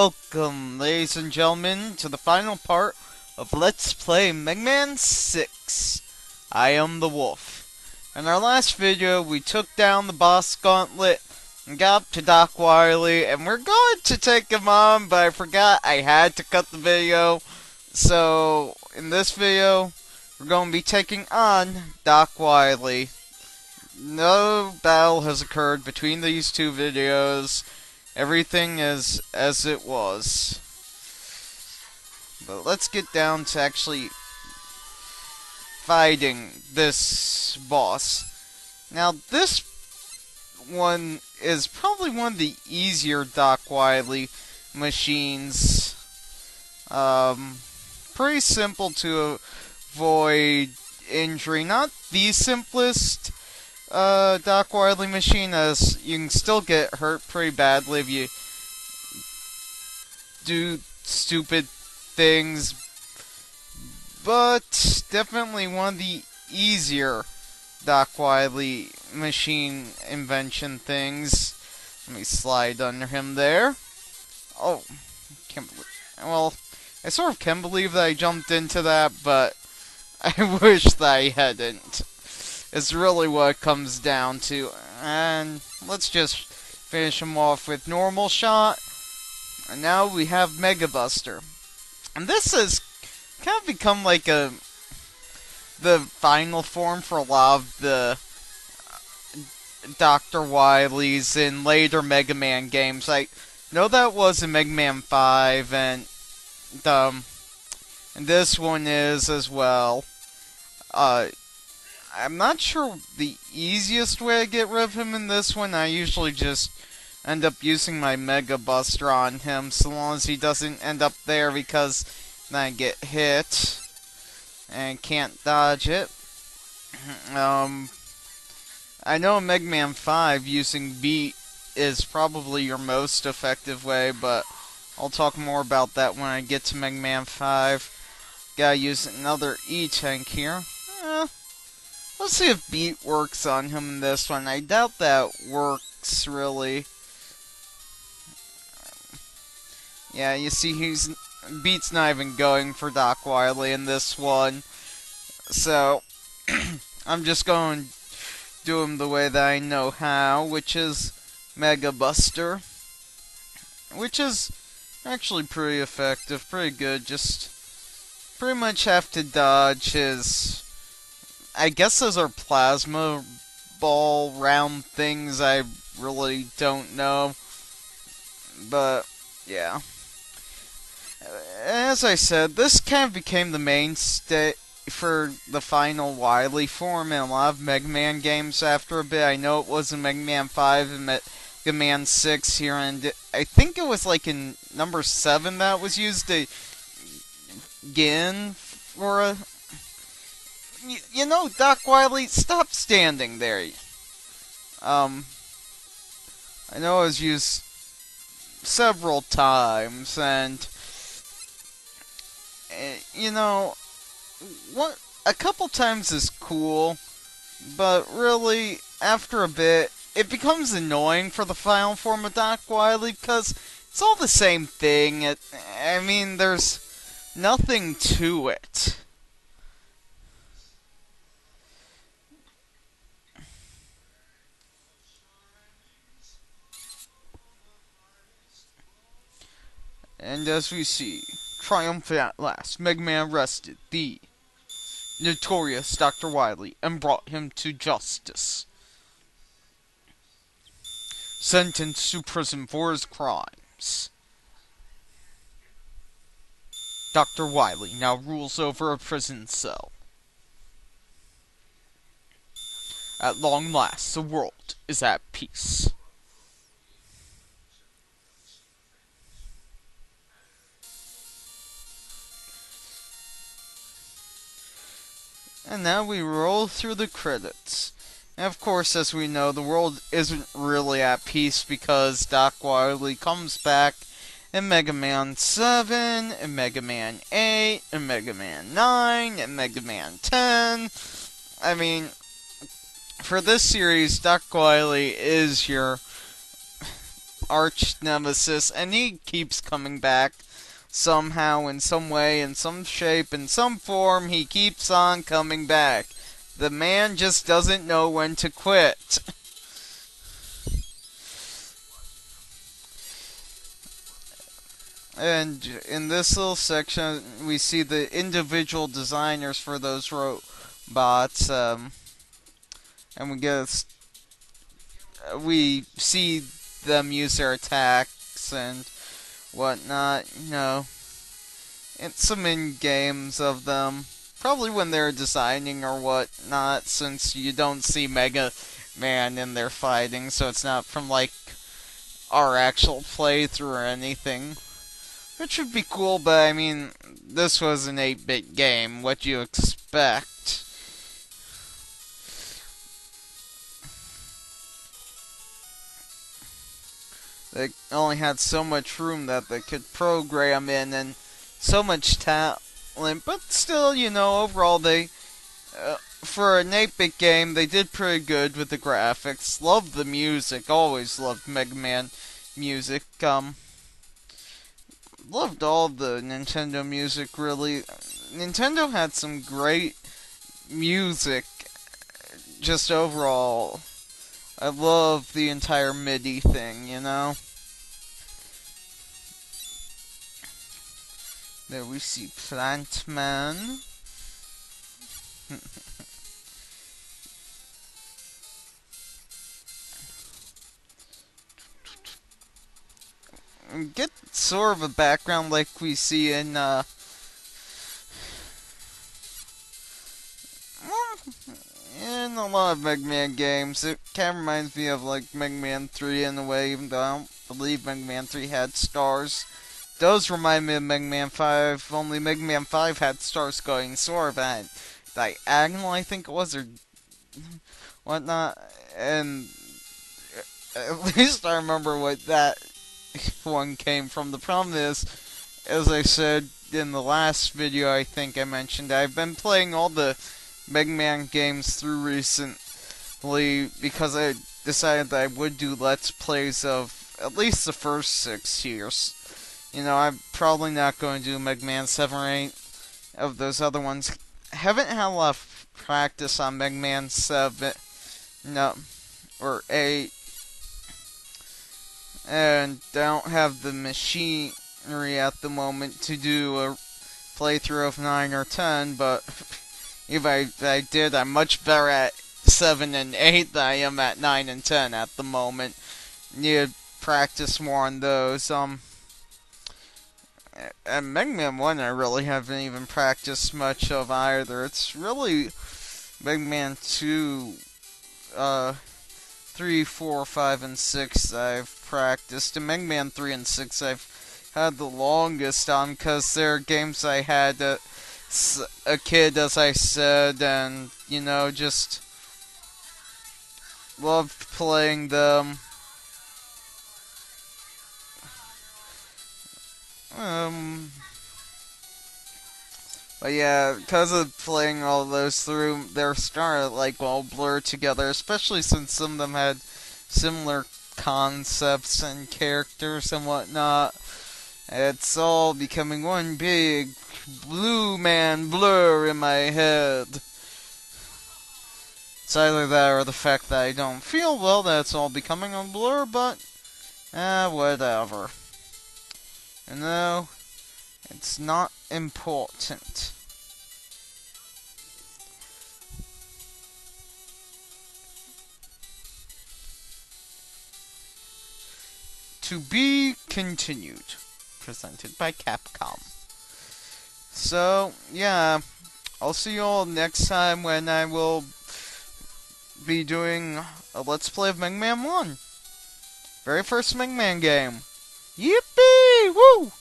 Welcome, ladies and gentlemen, to the final part of Let's Play Megaman 6. I am the Wolf. In our last video, we took down the boss gauntlet and got up to Doc Wily, and we're going to take him on, but I forgot I had to cut the video. So, in this video, we're going to be taking on Doc Wily. No battle has occurred between these two videos. Everything is as it was. But let's get down to actually fighting this boss. Now, this one is probably one of the easier Doc Wily machines. Pretty simple to avoid injury. Not the simplest Doc Wily machine, as you can still get hurt pretty badly if you do stupid things, but definitely one of the easier Doc Wily machine invention things. Let me slide under him there. Oh, can't believe. Well, I sort of can believe that I jumped into that, but I wish that I hadn't. It's really what it comes down to. And let's just finish him off with normal shot. And now we have Mega Buster. And this has kind of become like the final form for a lot of the Dr. Wily's in later Mega Man games. I know that was in Mega Man 5, and this one is as well. I'm not sure the easiest way to get rid of him in this one. I usually just end up using my Mega Buster on him, so long as he doesn't end up there, because then I get hit and can't dodge it. I know in Mega Man 5 using beat is probably your most effective way, but I'll talk more about that when I get to Mega Man 5. Gotta use another E-Tank here. Let's see if beat works on him in this one. I doubt that works, really. Yeah, you see, beat's not even going for Doc Wily in this one. So, I'm just going to do him the way that I know how, which is Mega Buster. Which is actually pretty effective, pretty good. Just pretty much have to dodge his... I guess those are plasma ball round things. I really don't know. But, yeah. As I said, this kind of became the mainstay for the final Wily form in a lot of Mega Man games after a bit. I know it was in Mega Man 5 and Mega Man 6 here, and I think it was like in number 7 that was used again for a... You know, Doc Wily, stop standing there. I know it was used several times, and you know, a couple times is cool, but really, after a bit, it becomes annoying for the final form of Doc Wily, because it's all the same thing. I mean, there's nothing to it. And as we see, triumphant at last, Mega Man arrested the notorious Dr. Wily and brought him to justice. Sentenced to prison for his crimes. Dr. Wily now rules over a prison cell. At long last, the world is at peace. And now we roll through the credits. And of course, as we know, the world isn't really at peace, because Doc Wily comes back in Mega Man 7, and Mega Man 8, and Mega Man 9, and Mega Man 10. I mean, for this series, Doc Wily is your arch nemesis, and he keeps coming back somehow, in some way, in some shape, in some form. He keeps on coming back. The man just doesn't know when to quit. And in this little section, we see the individual designers for those robots, and we see them use their attacks and whatnot. And some in-games of them, probably when they're designing or whatnot, since you don't see Mega Man in their fighting, so it's not from like our actual playthrough or anything. Which would be cool, but I mean, this was an 8-bit game. What do you expect? They only had so much room that they could program in, and so much talent, but still, overall for an 8-bit game, they did pretty good with the graphics. Loved the music, always loved Mega Man music. Loved all the Nintendo music, really. Nintendo had some great music, just overall. I love the entire MIDI thing, There we see Plant Man. Get sort of a background like we see in a lot of Mega Man games. It kind of reminds me of like Mega Man 3 in a way, even though I don't believe Mega Man 3 had stars. It does remind me of Mega Man 5, only Mega Man 5 had stars going sort of at diagonal, I think it was, or whatnot. And at least I remember what that one came from. The problem is, as I said in the last video, I think I mentioned, I've been playing all the Mega Man games through recently because I decided that I would do Let's Plays of at least the first 6 years. I'm probably not going to do Mega Man 7 or 8 of those other ones. Haven't had a lot of practice on Mega Man 7, or 8. And don't have the machinery at the moment to do a playthrough of 9 or 10, but if I did, I'm much better at 7 and 8 than I am at 9 and 10 at the moment. Need to practice more on those. And Mega Man 1 I really haven't even practiced much of either. It's really Mega Man 2, 3, 4, 5, and 6 I've practiced. And Mega Man 3 and 6 I've had the longest on, because they're games I had as a kid, as I said, and, just loved playing them. But yeah, because of playing all those through, they're starting to like all blur together, especially since some of them had similar concepts and characters and whatnot. It's all becoming one big blue man blur in my head. It's either that or the fact that I don't feel well that it's all becoming a blur, but whatever. It's not important. To be continued. Presented by Capcom. So, yeah. I'll see you all next time when I will be doing a Let's Play of Mega Man 1. Very first Mega Man game. Yippee! Woo!